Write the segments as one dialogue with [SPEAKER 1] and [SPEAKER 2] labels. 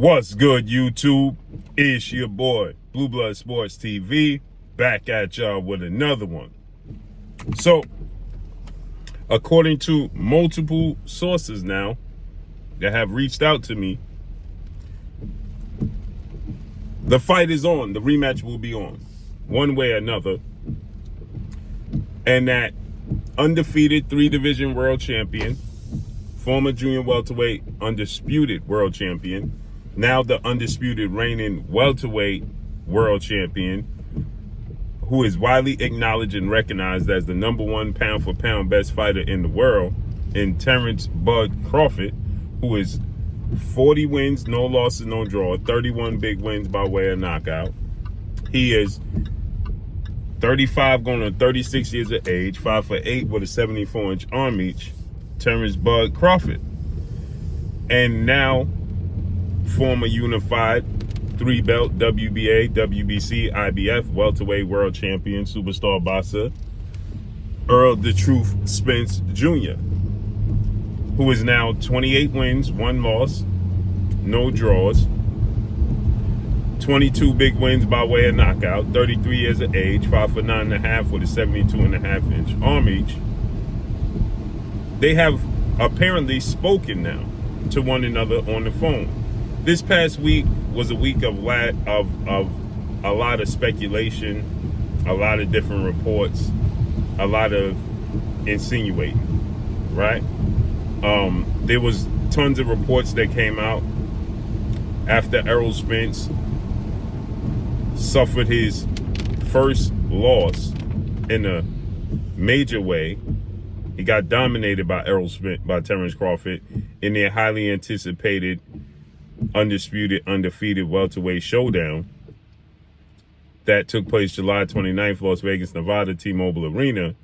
[SPEAKER 1] What's good, YouTube? It's your boy, Blue Blood Sports TV, back at y'all with another one. So, according to multiple sources now that have reached out to me, the fight is on. The rematch will be on, one way or another. And that undefeated 3-division world champion, former junior welterweight undisputed world champion, now the undisputed reigning welterweight world champion, who is widely acknowledged and recognized as the #1 pound-for-pound best fighter in the world, in Terrence "Bud" Crawford, who is 40 wins, no losses, no draw, 31 big wins by way of knockout. He is 35 going on 36 years of age, 5'8" with a 74-inch arm reach, Terrence "Bud" Crawford. And now, former unified 3-belt WBA, WBC, IBF welterweight world champion, superstar boxer, Errol "The Truth" Spence Jr., who is now 28 wins, 1 loss, no draws, 22 big wins by way of knockout, 33 years of age, 5'9.5" with a 72.5-inch arm reach. They have apparently spoken now to one another on the phone. This past week was a week of a lot of speculation, a lot of different reports, a lot of insinuating, right? There was tons of reports that came out after Errol Spence suffered his first loss in a major way. He got dominated by Terrence Crawford in their highly anticipated, undisputed, undefeated welterweight showdown that took place July 29th, Las Vegas, Nevada, T-Mobile Arena,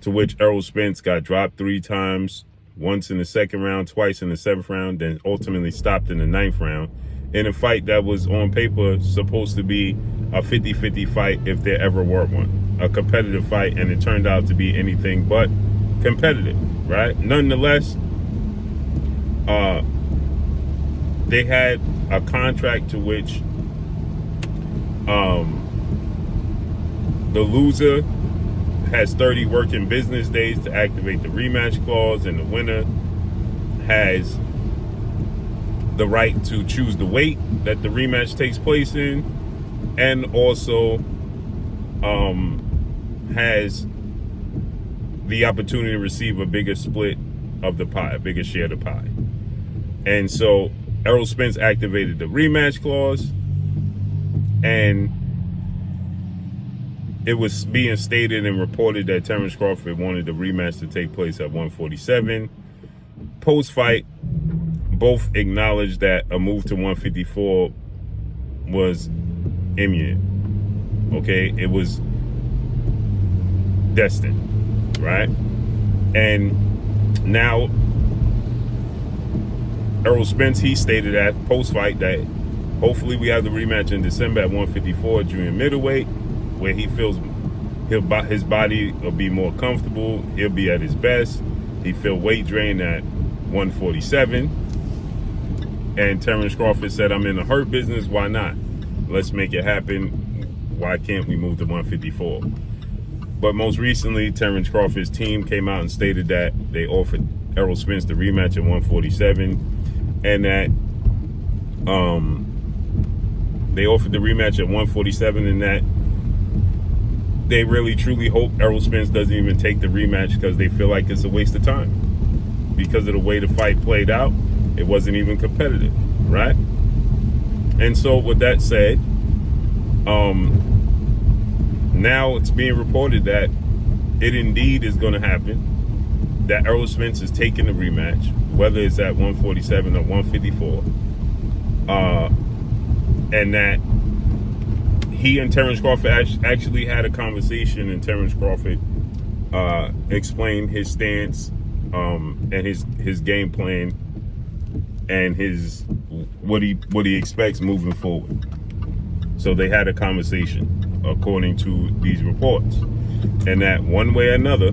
[SPEAKER 1] to which Errol Spence got dropped 3 times, once in the 2nd round, twice in the 7th round, then ultimately stopped in the 9th round, in a fight that was on paper supposed to be a 50-50 fight if there ever were one, a competitive fight, and it turned out to be anything but competitive, right? Nonetheless, they had a contract to which the loser has 30 working business days to activate the rematch clause, and the winner has the right to choose the weight that the rematch takes place in, and also has the opportunity to receive a bigger split of the pie, a bigger share of the pie. And so Errol Spence activated the rematch clause, and it was being stated and reported that Terrence Crawford wanted the rematch to take place at 147. Post-fight, both acknowledged that a move to 154 was imminent. Okay, it was destined, right? And now Errol Spence, he stated at post-fight that hopefully we have the rematch in December at 154 junior middleweight, where he feels his body will be more comfortable, he'll be at his best. He feel weight drained at 147. And Terrence Crawford said, "I'm in the hurt business, why not? Let's make it happen. Why can't we move to 154? But most recently, Terrence Crawford's team came out and stated that they offered Errol Spence the rematch at 147, and that they offered the rematch at 147, and that they really truly hope Errol Spence doesn't even take the rematch because they feel like it's a waste of time. Because of the way the fight played out, it wasn't even competitive, right? And so with that said, now it's being reported that it indeed is going to happen, that Errol Spence is taking the rematch, whether it's at 147 or 154, and that he and Terrence Crawford actually had a conversation, and Terrence Crawford explained his stance and his game plan and his what he expects moving forward. So they had a conversation, according to these reports, and that one way or another,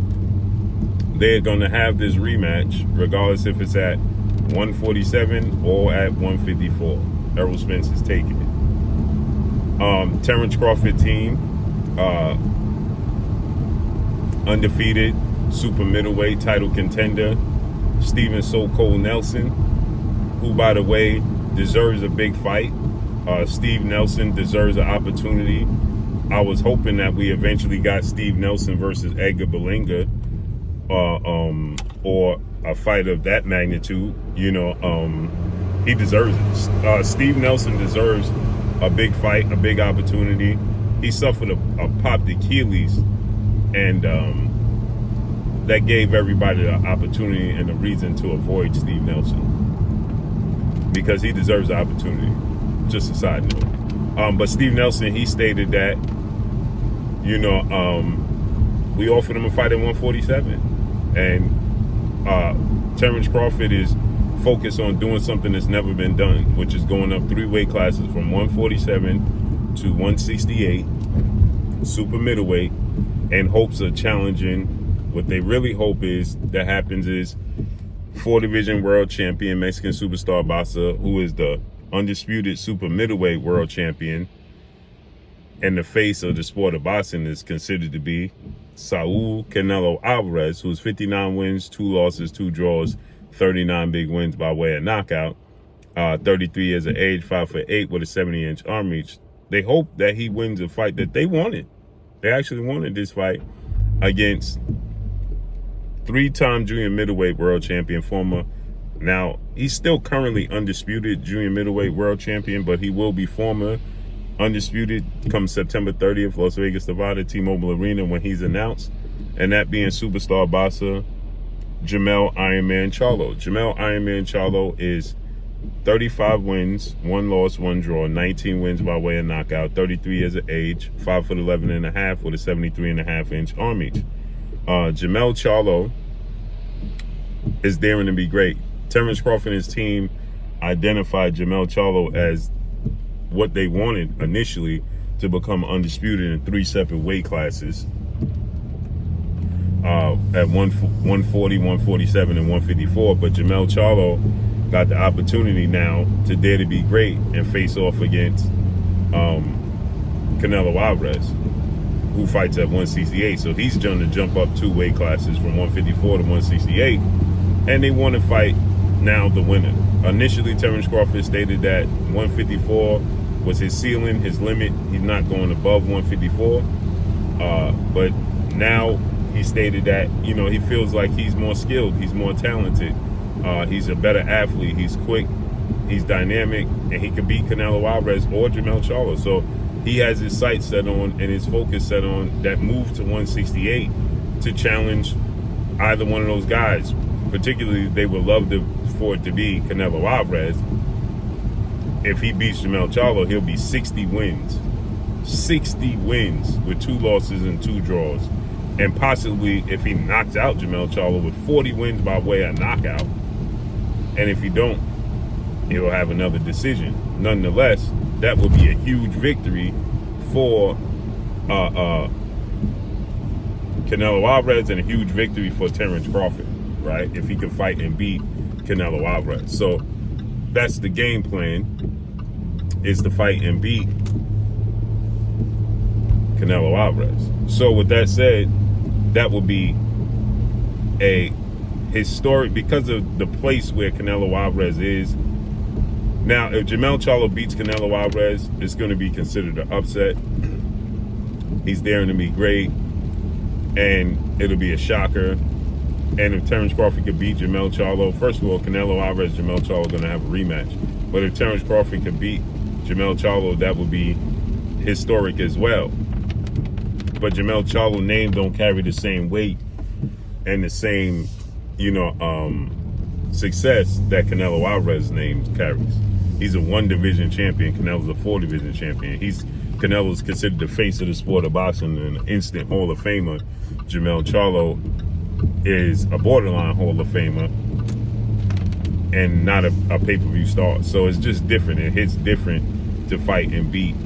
[SPEAKER 1] they're going to have this rematch, regardless if it's at 147 or at 154. Errol Spence is taking it. Terrence Crawford team, undefeated super middleweight title contender Steven So Cold Nelson, who, by the way, deserves a big fight. Steve Nelson deserves an opportunity. I was hoping that we eventually got Steve Nelson versus Edgar Berlanga, or a fight of that magnitude. He deserves it. Steve Nelson deserves a big fight, a big opportunity. He suffered a popped Achilles, and that gave everybody the opportunity and a reason to avoid Steve Nelson, because he deserves the opportunity. Just a side note. But Steve Nelson, he stated that, we offered him a fight at 147. And Terrence Crawford is focused on doing something that's never been done, which is going up 3 weight classes from 147 to 168, super middleweight, in hopes of challenging. What they really hope is that happens is 4-division world champion, Mexican superstar boxer, who is the undisputed super middleweight world champion, and the face of the sport of boxing is considered to be Saul Canelo Alvarez, who's 59 wins, 2 losses, 2 draws, 39 big wins by way of knockout, 33 years of age, 5'8" with a 70-inch arm reach. They hope that he wins a fight that they wanted. They actually wanted this fight against 3-time junior middleweight world champion, now he's still currently undisputed junior middleweight world champion, but he will be former undisputed come September 30th, Las Vegas, Nevada, T-Mobile Arena, when he's announced, and that being superstar boxer Jermell Ironman Charlo. Jermell Ironman Charlo is 35 wins, 1 loss, 1 draw, 19 wins by way of knockout, 33 years of age, 5'11" and a half with a 73.5-inch arm reach. Jermell Charlo is daring to be great. Terrence Crawford and his team identified Jermell Charlo as what they wanted initially, to become undisputed in 3 separate weight classes, at 140, 147, and 154. But Jermell Charlo got the opportunity now to dare to be great and face off against Canelo Alvarez, who fights at 168. So he's going to jump up 2 weight classes from 154 to 168, and they want to fight now the winner. Initially, Terrence Crawford stated that 154 was his ceiling, his limit. He's not going above 154. But now he stated that, he feels like he's more skilled, he's more talented, he's a better athlete, he's quick, he's dynamic, and he can beat Canelo Alvarez or Jermell Charlo. So he has his sights set on and his focus set on that move to 168 to challenge either one of those guys. Particularly, they would love for it to be Canelo Alvarez. If he beats Jermell Charlo, he'll be 60 wins. 60 wins with 2 losses and 2 draws. And possibly, if he knocks out Jermell Charlo, with 40 wins by way of knockout. And if he don't, he'll have another decision. Nonetheless, that would be a huge victory for Canelo Alvarez, and a huge victory for Terrence Crawford, right? If he can fight and beat Canelo Alvarez. So that's the game plan, is to fight and beat Canelo Alvarez. So with that said, that would be a historic, because of the place where Canelo Alvarez is. Now, if Jermell Charlo beats Canelo Alvarez, it's going to be considered an upset. He's daring to be great, and it'll be a shocker. And if Terrence Crawford could beat Jermell Charlo, first of all, Canelo Alvarez, Jermell Charlo are going to have a rematch. But if Terrence Crawford could beat Jermell Charlo, that would be historic as well. But Jermell Charlo's name don't carry the same weight and the same, success that Canelo Alvarez's name carries. He's a 1-division champion. Canelo's a 4-division champion. Canelo's considered the face of the sport of boxing and an instant Hall of Famer. Jermell Charlo is a borderline Hall of Famer and not a pay-per-view star. So it's just different. It hits different to fight and beat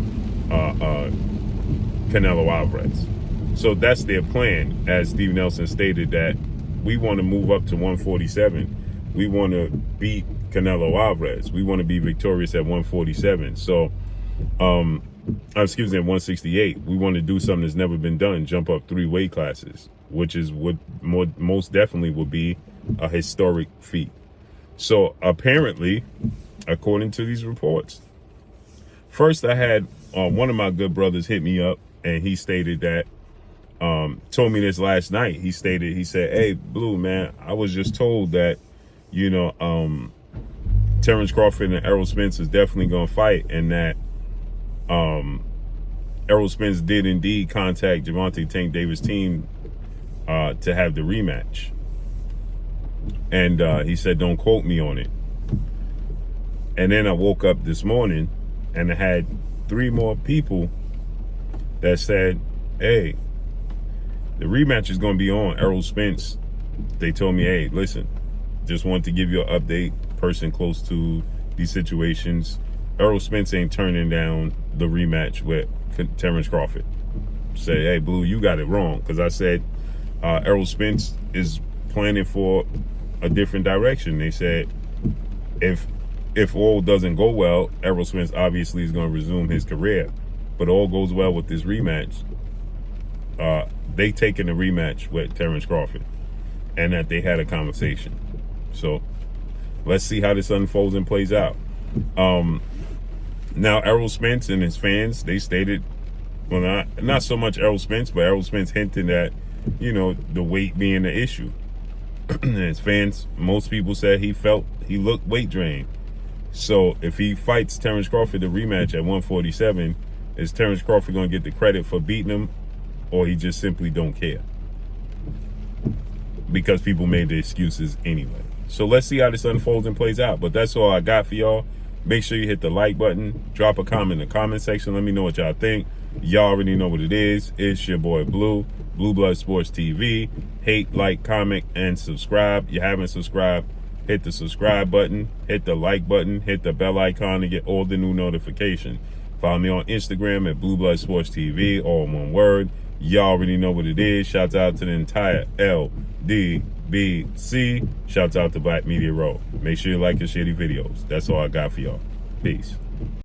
[SPEAKER 1] Canelo Alvarez. So that's their plan, as Steve Nelson stated, that we want to move up to 147. We want to beat Canelo Alvarez. We want to be victorious at 147. So, excuse me, at 168. We want to do something that's never been done. Jump up 3 weight classes, which is what most definitely would be a historic feat. So apparently, according to these reports, first I had one of my good brothers hit me up, and he stated that, told me this last night. He said, "Hey, Blue, man, I was just told that, Terrence Crawford and Errol Spence is definitely going to fight, and that Errol Spence did indeed contact Gervonta Tank Davis' team to have the rematch." And he said, "Don't quote me on it." And then I woke up this morning and I had 3 more people that said, "Hey, the rematch is going to be on Errol Spence." They told me, "Hey, listen, just wanted to give you an update. Person close to these situations, Errol Spence ain't turning down the rematch with Terrence Crawford." Say, "Hey, Blue, you got it wrong." Because I said Errol Spence is planning for a different direction. They said if all doesn't go well, Errol Spence obviously is going to resume his career. But all goes well with this rematch, they taking the rematch with Terrence Crawford, and that they had a conversation. So let's see how this unfolds and plays out. Now Errol Spence and his fans, they stated, well, not so much Errol Spence, but Errol Spence hinting at, the weight being the issue. His fans, most people said he looked weight drained. So if he fights Terrence Crawford the rematch at 147, is Terrence Crawford going to get the credit for beating him, or he just simply don't care? Because people made the excuses anyway. So let's see how this unfolds and plays out. But that's all I got for y'all. Make sure you hit the like button. Drop a comment in the comment section. Let me know what y'all think. Y'all already know what it is. It's your boy Blue, Blue Blood Sports TV. Hate, like, comment, and subscribe. You haven't subscribed, hit the subscribe button, hit the like button, hit the bell icon to get all the new notifications. Follow me on Instagram at Blue Blood Sports TV, all in one word. Y'all already know what it is. Shouts out to the entire LDBC. Shouts out to Black Media Row. Make sure you like and share the videos. That's all I got for y'all. Peace.